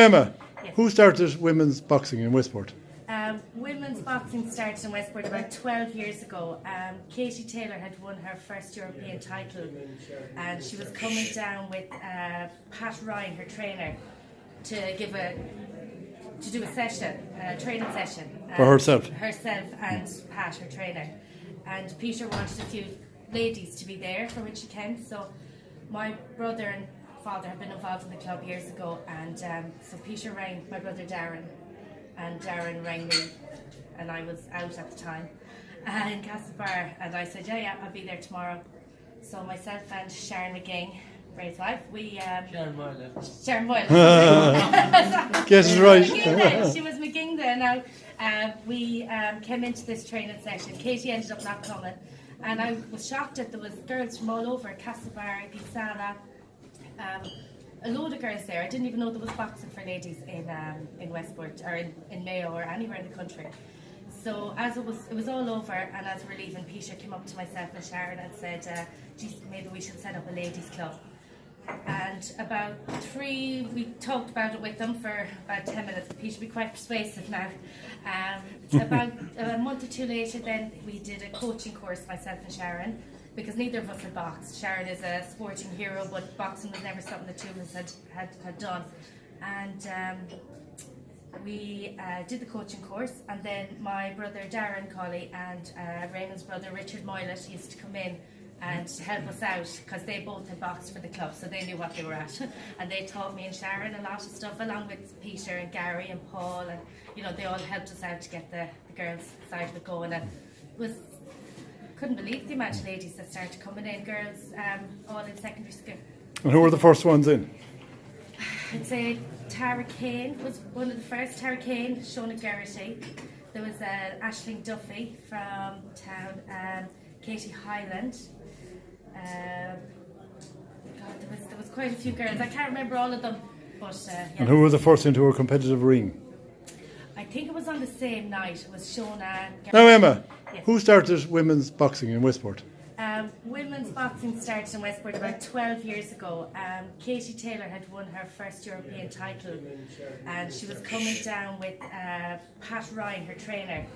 Emma, Yes. who started women's boxing in Westport? Women's boxing started in Westport about 12 years ago. Katie Taylor had won her first European title, and she was coming down with Pat Ryan, her trainer, to do a session, a training session For herself? Herself and Pat, her trainer. And Peter wanted a few ladies to be there for when she came. So my brother and father have been involved in the club years ago, and so Peter rang my brother Darren, and Darren rang me, and I was out at the time in Castlebar, and I said, yeah, I'll be there tomorrow. So myself and Sharon McGing, Ray's wife, we Sharon Moyle. Guess it's right. She was McGing then. Now we came into this training session. Katie ended up not coming, and I was shocked that there was girls from all over Castlebar, Pisana, a load of girls there. I didn't even know there was boxing for ladies in Westport or in Mayo or anywhere in the country. So as it was all over, and as we're leaving, Peter came up to myself and Sharon and said, geez, maybe we should set up a ladies club. And we talked about it with them for about 10 minutes. Peter will be quite persuasive now. About a month or two later, then we did a coaching course, myself and Sharon, because neither of us had boxed. Sharon is a sporting hero, but boxing was never something the two of us had done. And we did the coaching course, and then my brother Darren Cawley and Raymond's brother Richard Moylett used to come in and help us out, because they both had boxed for the club, so they knew what they were at. And they taught me and Sharon a lot of stuff, along with Peter and Gary and Paul, and they all helped us out to get the girls' side of it going. And it was, couldn't believe the amount of ladies that started coming in, girls all in secondary school. And who were the first ones in? I'd say Tara Kane was one of the first. Tara Kane, Shona Geraghty. There was Aisling Duffy from town, Katie Highland. There was quite a few girls. I can't remember all of them, but yeah. And who were the first into a competitive ring? I think it was on the same night. It was Shona. Now Emma, Yes. who started women's boxing in Westport? Women's boxing started in Westport about 12 years ago. Katie Taylor had won her first European title, and she was coming down with Pat Ryan, her trainer,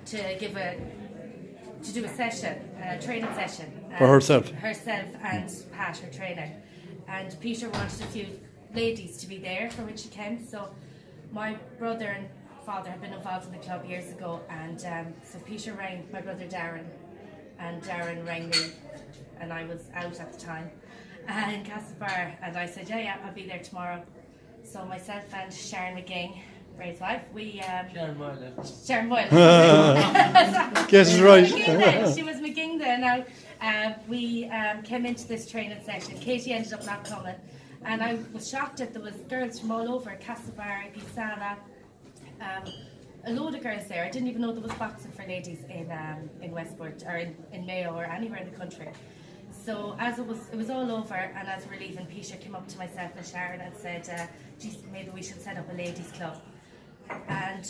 to do a session, a training session. For herself? Herself and Pat, her trainer. And Peter wanted a few ladies to be there for when she came. So my brother and father had been involved in the club years ago, and so Peter rang my brother Darren, and Darren rang me, and I was out at the time in Castlebar, and I said, yeah, I'll be there tomorrow. So myself and Sharon McGing, Ray's wife, we Sharon Moyle. Guess it's right. She was McGing then. Now we came into this training session. Katie ended up not coming, and I was shocked that there was girls from all over Castlebar, Pisana, a load of girls there. I didn't even know there was boxing for ladies in Westport or in Mayo or anywhere in the country. So as it was all over, and as we're leaving, Peter came up to myself and Sharon and said, geez, maybe we should set up a ladies club. And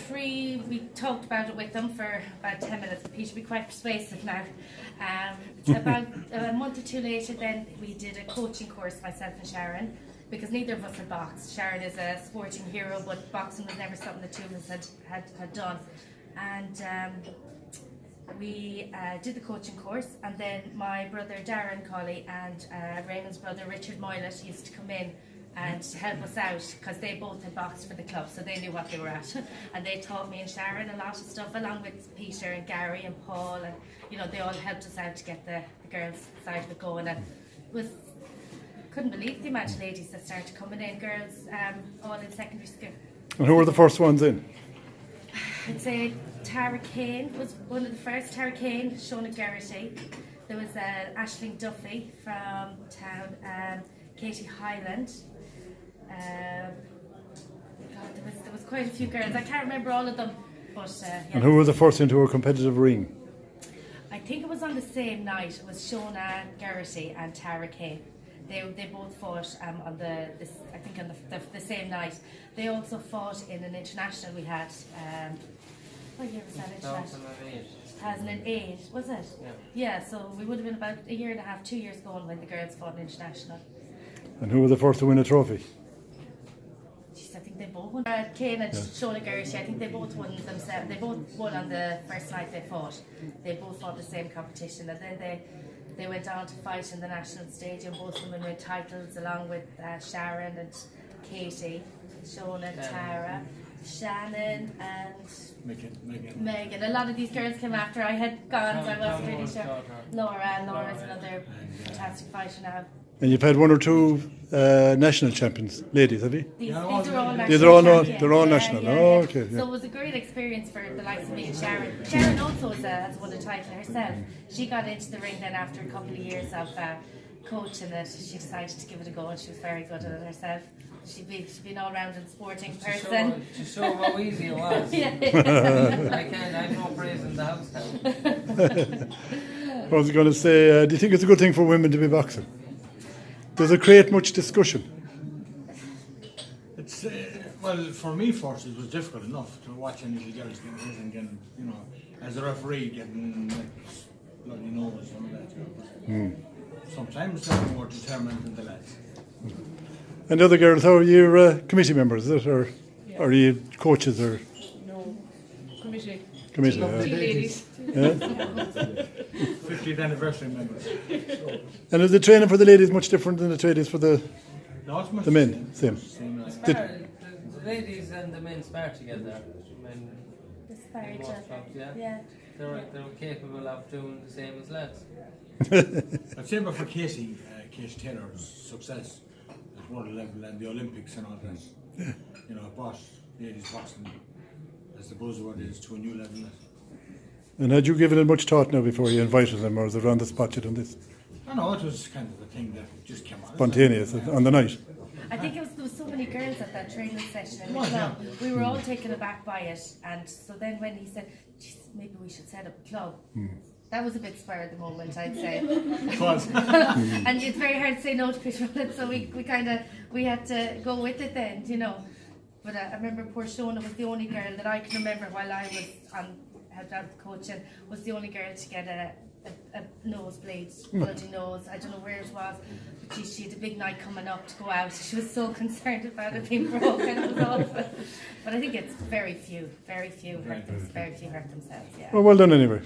we talked about it with them for about 10 minutes. Peter will be quite persuasive now. About a month or two later, then we did a coaching course, myself and Sharon, because neither of us had boxed. Sharon is a sporting hero, but boxing was never something the two of us had done. And we did the coaching course, and then my brother Darren Cawley and Raymond's brother Richard Moylett used to come in and help us out, because they both had boxed for the club, so they knew what they were at. And they taught me and Sharon a lot of stuff, along with Peter and Gary and Paul, and they all helped us out to get the girls' side of it going. And it was, couldn't believe the amount of ladies that started coming in, girls all in secondary school. And who were the first ones in? I'd say Tara Kane was one of the first. Tara Kane, Shona Geraghty. There was Aisling Duffy from town, Katie Highland. There was quite a few girls. I can't remember all of them, but yeah. And who were the first into a competitive ring? I think it was on the same night. It was Shona Geraghty and Tara Kane. They both fought on the same night. They also fought in an international we had. What year was that international? 2008, was it? Yeah. Yeah, so we would have been about a year and a half, 2 years going when the girls fought in international. And who were the first to win a trophy? I think they both won. Kane and Shona Gershi, I think they both won themselves. They both won on the first night they fought. They both fought the same competition, and then they went on to fight in the national stadium. Both women win titles along with Sharon and Katie, Shona, Tara, Shannon and Megan. A lot of these girls came after I had gone, so I wasn't really sure. Laura's another fantastic fighter now. And you've had one or two national champions, ladies, have you? These are all national. They're all national. Oh, okay. Yeah. So it was a great experience for the likes of me and Sharon. Sharon also has won a title herself. She got into the ring then after a couple of years of coaching it. She decided to give it a go, and she was very good at it herself. She'd been all-rounded sporting person. To show how easy it was. I'm no praise in the house now. I was going to say, do you think it's a good thing for women to be boxing? Does it create much discussion? It's well, for me first it was difficult enough to watch any little girls getting hit and getting, as a referee getting bloody nose and all that. But sometimes they're more determined than the lads. And the other girls, how are you committee members, is it? Or are you coaches or? No, committee. Committee. Ladies. Yeah. 50th anniversary members. And is the training for the ladies much different than the training for the No, the men? Same. The ladies and the men spar together. Men, Inspired most clubs, yeah. They're capable of doing the same as lads. I'd say but for Casey Taylor's success at world level and the Olympics and all that. Brought ladies boxing as the buzzword is to a new level. And had you given it much thought now before you invited them, or was it on the spot you done this? I know it was kind of a thing that just came on. Spontaneous, on the night? I think there was so many girls at that training session in the Right, club. yeah. We were all taken aback by it, and so then when he said, "Geez, maybe we should set up a club," that was a bit spur of the moment, I'd say. It was. And it's very hard to say no to people, so we had to go with it then, But I remember poor Shona was the only girl that I can remember while I was helped out with coaching, was the only girl to get a nosebleed, bloody nose. I don't know where it was, but she had a big night coming up to go out. She was so concerned about it being broken. It was awful. But I think it's very few hurt themselves. Yeah. Well done anyway.